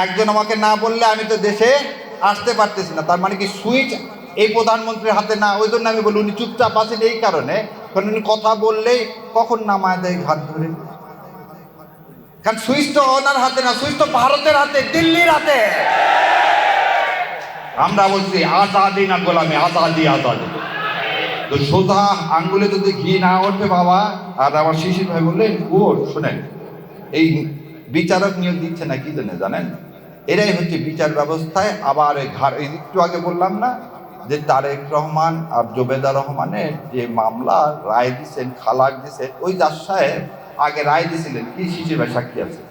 একজন আমাকে না বললে আমি তো দেশে আসতে পারতেছি না। তার মানে কি সুইচ এই প্রধানমন্ত্রীর হাতে না? ওই জন্য আমি বলি উনি চুপচাপ আছেন এই কারণে, কারণ উনি কথা বললেই কখন নামায় দেয় ঘাট ধরে। কারণ সুইচ তো ওনার হাতে না, সুইচ তো ভারতের হাতে, দিল্লির হাতে। আমরা বলছি আজাদি না গোলামি, আজাদি আজাদি। তো সোজা আঙ্গুলে যদি ঘি না ওঠে বাবা। আর আমার শিশির ভাই বললেন ওর শোনেন, এই বিচারক নিয়োগ দিচ্ছে না কি জন্য জানেন? এরাই হচ্ছে বিচার ব্যবস্থায় আবার একটু আগে বললাম না যে তারেক রহমান আর জোবেদা রহমানের যে মামলা রায় দিচ্ছেন, খালাক দিচ্ছেন, ওই জাজ সাহেব আগে রায় দিয়েছিলেন কি, শিশির ভাই সাক্ষী আছে,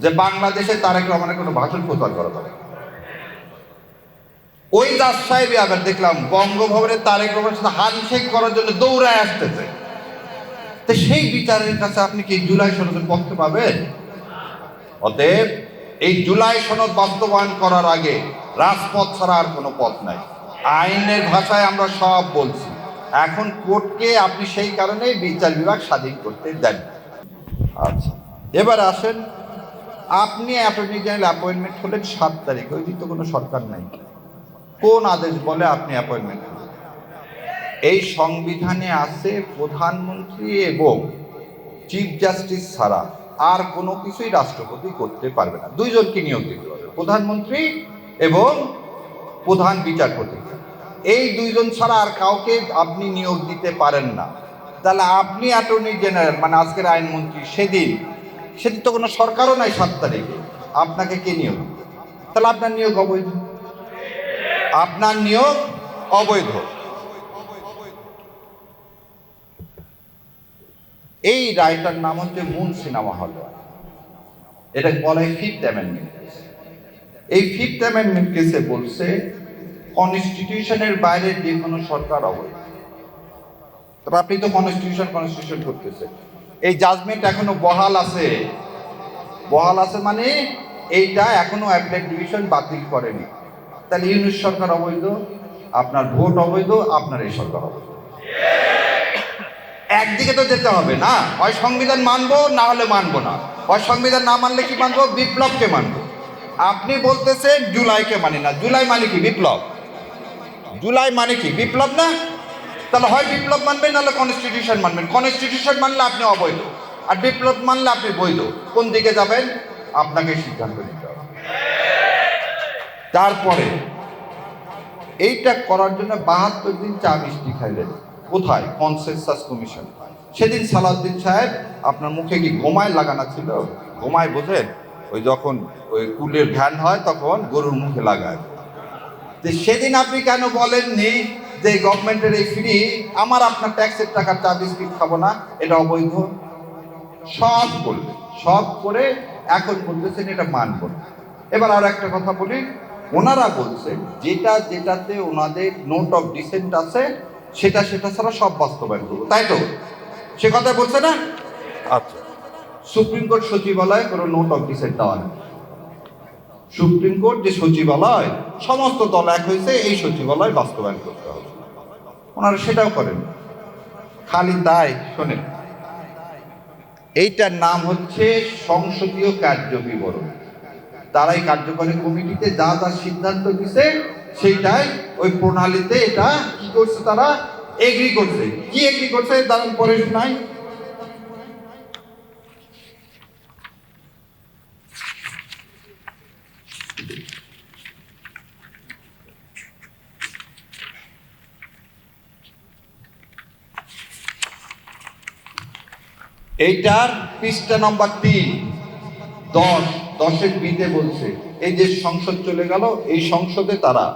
যে বাংলাদেশে তারেক রহমানের কোনো ভাষণ প্রচার করা যাবে। ওই জাজ সাহেবই আবার দেখলাম বঙ্গভবনে তারেক রহমানের সাথে হ্যান্ডশেক করার জন্য দৌড়ায় আসতেছে। তো সেই বিচারের কাছে আপনি কি জুলাই সনদের পক্ষ পাবেন? অতএব এই জুলাই সনদ বাস্তবায়ন করার আগে রাজপথ ছাড়া আর কোনো পথ নাই। আইনের ভাষায় আমরা সব বলছি। এখন কোর্টকে আপনি সেই কারণে বিচার বিভাগ স্বাধীন করতে দেন। আচ্ছা, এবার আসেন, আপনি অ্যাটর্নি জেনারেল অ্যাপয়েন্টমেন্ট হলেন 7 তারিখ, ওই দিন তো কোনো সরকার নাই। কোন আদেশ বলে আপনি অ্যাপয়েন্টমেন্ট হলেন? এই সংবিধানে আছে প্রধানমন্ত্রী এবং চিফ জাস্টিস ছাড়া আর কোনো কিছুই রাষ্ট্রপতি করতে পারবে না। দুইজনকে নিয়োগ দিতে পারবে, প্রধানমন্ত্রী এবং প্রধান বিচারপতি। এই দুইজন ছাড়া আর কাউকে আপনি নিয়োগ দিতে পারেন না। তাহলে আপনি অ্যাটর্নি জেনারেল মানে আজকের আইনমন্ত্রী, সেদিন তো কোনো সরকারও নাই 7 তারিখে, আপনাকে কে নিয়োগ? তাহলে আপনার নিয়োগ অবৈধ, আপনার নিয়োগ অবৈধ। এই রায়টার নাম হচ্ছে মুন সিনেমা হল। এটা বলা হয় 5th অ্যামেন্ডমেন্ট। এই 5th অ্যামেন্ডমেন্ট কেসে বলছে কনস্টিটিউশনের বাইরে যে কোনো সরকার অবৈধ। তবে আপনি তো কনস্টিটিউশন করতেছে, এই জাজমেন্ট এখনো বহাল আছে। বহাল আছে মানে এইটা এখনো অ্যাপেলেট ডিভিশন বাতিল করেনি। তাহলে ইউনিট সরকার অবৈধ, আপনার ভোট অবৈধ, আপনার এই সরকার অবৈধ। একদিকে তো যেতে হবে না, হয় সংবিধান মানবো না হলে মানবো না। হয় সংবিধান না মানলে কি মানবো? বিপ্লবকে মানবো। আপনি বলতেছেন জুলাইকে মানি না। জুলাই মানে কি? বিপ্লব। জুলাই মানে কি? বিপ্লব না? তাহলে হয় বিপ্লব মানবেন নাহলে কনস্টিটিউশন মানবেন। কনস্টিটিউশন মানলে আপনি অবৈধ, আর বিপ্লব মানলে আপনি বৈধ। কোন দিকে যাবেন আপনাকে সিদ্ধান্ত নিতে হবে। তারপরে এইটা করার জন্য 72 দিন চা মিষ্টি খাইলেন কোথায়? Consensus commission. সেদিন সালাউদ্দিন সাহেব আপনার মুখে কি ঘুমায় লাগানো ছিল? ঘুমায় বোঝেন, ওই যখন ওই কুলের ধ্যান হয় তখন গরুর মুখে লাগায়। যে সেদিন আপনি কেন বলেননি যে গভর্নমেন্টের এই ফ্রি, আমার আপনার ট্যাক্সের টাকার চা বিস্কিট খাবো না, এটা অবৈধ? সব করলেন, সব করে এখন বলতেছেন এটা মানব না। এবার আর একটা কথা বলি, ওনারা বলছেন যেটাতে ওনাদের নোট অফ ডিসেন্ট আছে সেটা ছাড়া সব বাস্তবায়ন করবো, তাই তো? সে কথা বলছে না? আচ্ছা, সুপ্রিম কোর্ট সচিবালয়ে কোনো নোট অফ ডিসেন্ট দেওয়া নেই। সুপ্রিম কোর্ট যে সচিবালয়, সমস্ত দল এক হয়েছে এই সচিবালয় বাস্তবায়ন করতে হবে, ওনারা সেটাও করেন। খালি তাই শোনেন, এইটার নাম হচ্ছে সংসদীয় কার্য বিবরণ। তারাই কার্যকরী কমিটিতে যা যা সিদ্ধান্ত দিছে সেইটাই ওই প্রণালীতে এটা কি করছে, তারা এগ্রি করছে। কি এগ্রি করছে দাঁড়ান পরে শোনাই। এইটার পৃষ্ঠা নম্বর 3, 10-10 বিতে বলছে এই যে সংসদ চলে গেল, এই সংসদে তারা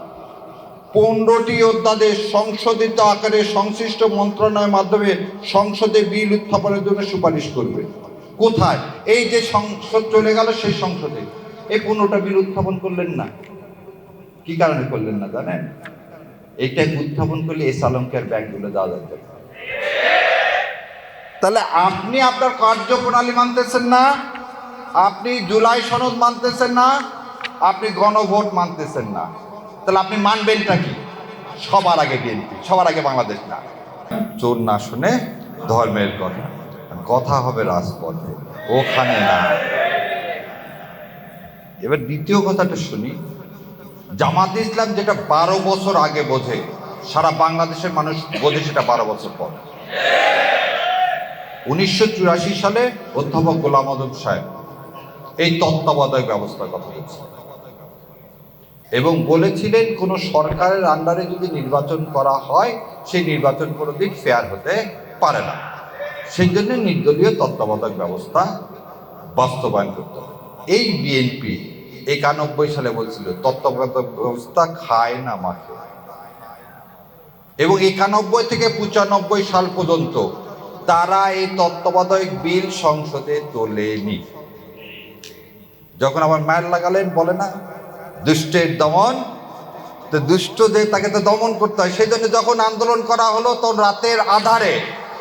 15টি অধ্যাদেশ সংশোধিত আকারে সংশ্লিষ্ট মন্ত্রণালয়ের মাধ্যমে সংসদে বিল উত্থাপনের জন্য সুপারিশ করবে। কোথায়? এই যে সংসদ চলে গেল সেই সংসদে এই 15টা বিল উত্থাপন করলেন না। কি কারণে করলেন না জানেন? এইটা উত্থাপন করলে এস আলমকের ব্যাংকগুলো দেওয়া যাবে। তাহলে আপনি আপনার কার্যপ্রণালী মানতেছেন না, আপনি জুলাই সনদ মানতেছেন না, আপনি গণভোট মানতেছেন না। তাহলে আপনি মানবেনটা কি? সবার আগে বিএনপি, সবার আগে বাংলাদেশ না। চোর না শুনে ধর্মের কথা, কথা হবে রাজপথে, ওখানে না। এবার দ্বিতীয় কথাটা শুনি, জামাত ইসলাম যেটা 12 বছর আগে বোঝে, সারা বাংলাদেশের মানুষ বোঝে সেটা 12 বছর পর। 1984 সালে অধ্যাপক গোলাম আজম সাহেব এই তত্ত্বাবধায়ক ব্যবস্থার কথা বলছেন এবং বলেছিলেন কোন সরকারের আন্ডারে যদি নির্বাচন করা হয় সেই নির্বাচন কোনোদিন ফেয়ার হতে পারে না, সেই জন্য নির্দলীয় তত্ত্বাবধায়ক ব্যবস্থা বাস্তবায়ন করতে হবে। এই বিএনপি 91 সালে বলছিল তত্ত্বাবধায়ক ব্যবস্থা খায় না মাখে, এবং 91 থেকে 95 সাল পর্যন্ত তারা এই তত্ত্বাবধায়ক বিল সংসদে তোলেনি। যখন আবার মায়ের লাগালেন, বলে না দুষ্টের দমন, তো দুষ্ট যে তাকে তো দমন করতে হয়, সেই জন্য যখন আন্দোলন করা হলো তখন রাতের আধারে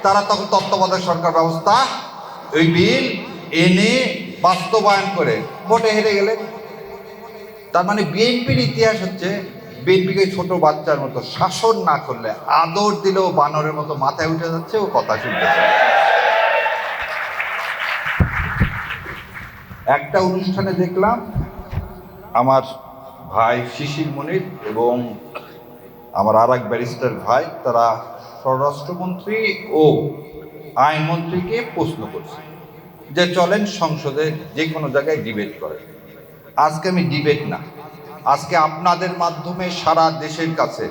তারা তখন তত্ত্বাবধায়ক সরকার ব্যবস্থা ওই বিল এনে বাস্তবায়ন করে ভোটে হেরে গেলেন। তার মানে বিএনপির ইতিহাস হচ্ছে, বিএনপিকে ছোট বাচ্চার মতো শাসন না করলে আদর দিলেও বানরের মতো মাথায় উঠে যাচ্ছে, ও কথা শুনতে চায়। একটা অনুষ্ঠানে দেখলাম আমার ভাই শিশির মনির এবং আমার আর এক ব্যারিস্টার ভাই, তারা স্বরাষ্ট্রমন্ত্রী ও আইনমন্ত্রীকে প্রশ্ন করছে যে চলেন সংসদে যে কোনো জায়গায় ডিবেট করেন। আজকে আমি ডিবেট না, আজকে আপনাদের মাধ্যমে সারা দেশের কাছে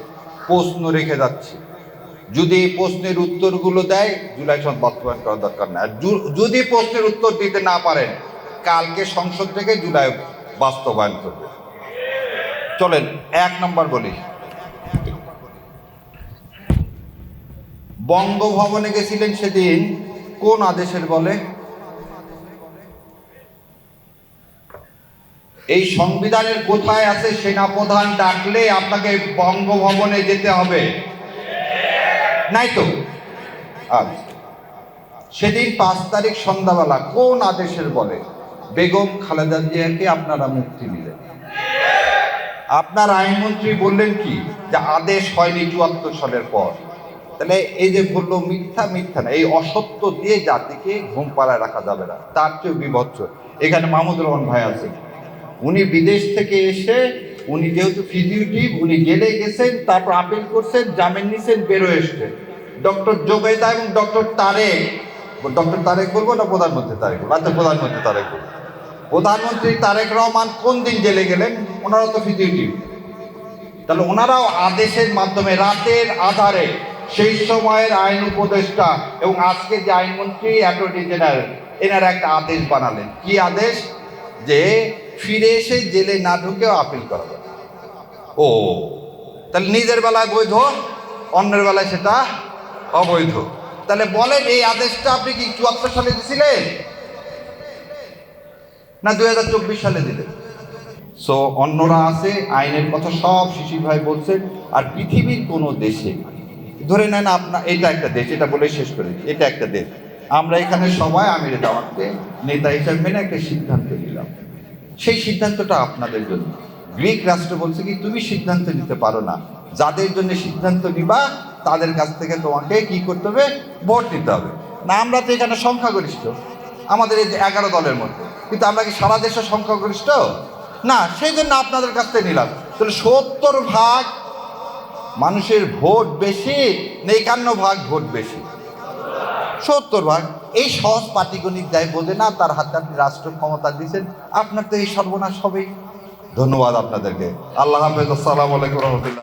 প্রশ্ন রেখে যাচ্ছি, যদি এই প্রশ্নের উত্তরগুলো দেয় জুলাই সনদ বাস্তবায়ন করার দরকার না। আর যদি প্রশ্নের উত্তর দিতে না পারেন, কালকে সংসদ থেকে জুলাই বাস্তবায়ন করবে। চলেন 1 নম্বর বলি, বঙ্গভবনে গেছিলেন সেদিন কোন আদেশের বলে? এই সংবিধানের কোথায় আছে সেনাপ্রধান ডাকলে আপনাকে বঙ্গভবনে যেতে হবে? নাই তো। আচ্ছা, সেদিন 5 তারিখ সন্ধ্যাবেলা কোন আদেশের বলে বেগম খালেদা জিয়াকে আপনারা মুক্তি দিলেন? আপনার আইনমন্ত্রী বললেন কি, যে আদেশ হয়নি 74 সালের পর। তাহলে এই যে বললো মিথ্যা, মিথ্যা না, এই অসত্য দিয়ে জাতিকে ঘুম পাড়ায় রাখা যাবে না। তার চেয়েও বিভৎস, এখানে মাহমুদুর রহমান ভাই আছেন, উনি বিদেশ থেকে এসে, উনি যেহেতু ফিজিউটিভ, উনি জেলে গেছেন, তারপর আপিল করছেন, জামিন নিছেন, বেরো এসছেন। ডক্টর জোবেদা এবং ডক্টর তারেক বলবো না প্রধানমন্ত্রী তারেক বলবো? আচ্ছা, প্রধানমন্ত্রী তারেক বলবো। প্রধানমন্ত্রী তারেক রহমান কোন দিন জেলে গেলেন? ওনারা তো ফিজিউটিভ। তাহলে ওনারাও আদেশের মাধ্যমে রাতের আধারে, সেই সময়ের আইন উপদেষ্টা এবং আজকে যে আইনমন্ত্রী অ্যাটর্নি জেনারেল, এনারা একটা আদেশ বানালেন। কি আদেশ? যে ফিরে এসে জেলে না ঢুকেও আপিল করা যাবে। ও, তাহলে নিজের বেলায় বৈধ, অন্যের বেলায় সেটা অবৈধ। তাহলে বলেন, এই আদেশটা আপনি কি 74 সালে দিয়েছিলেন না 2024 সালে দিলেন? সো অন্যরা আছে, আইনের কথা সব শিশির ভাই বলছেন। আর পৃথিবীর কোনো দেশে ধরে নেন, আপনার এটা একটা দেশ, এটা বলে শেষ করে, এটা একটা দেশ, আমরা এখানে সবাই আমিরে জামাতকে নেতা হিসাবে মেনে একটা সিদ্ধান্ত নিলাম, সেই সিদ্ধান্তটা আপনাদের জন্য। গ্রিক রাষ্ট্র বলছে কি, তুমি সিদ্ধান্ত নিতে পারো না, যাদের জন্য সিদ্ধান্ত নিবা তাদের কাছ থেকে তোমাকে কি করতে হবে? ভোট নিতে হবে। না, আমরা তো এখানে সংখ্যাগরিষ্ঠ, আমাদের এই 11 দলের মধ্যে, কিন্তু আমরা কি সারা দেশের সংখ্যাগরিষ্ঠ না, সেই জন্য আপনাদের কাছ থেকে নিলাম। তাহলে 70% মানুষের ভোট বেশি না 51% ভোট বেশি? 70%। এই সহজ পাটিগণিত যাই বোঝে না, তার হাতে আপনি রাষ্ট্র ক্ষমতা দিচ্ছেন, আপনার তো এই সর্বনাশ হবেই। ধন্যবাদ আপনাদেরকে। আল্লাহ হাফেজ। আসসালামু আলাইকুম রহমতুল্লাহ।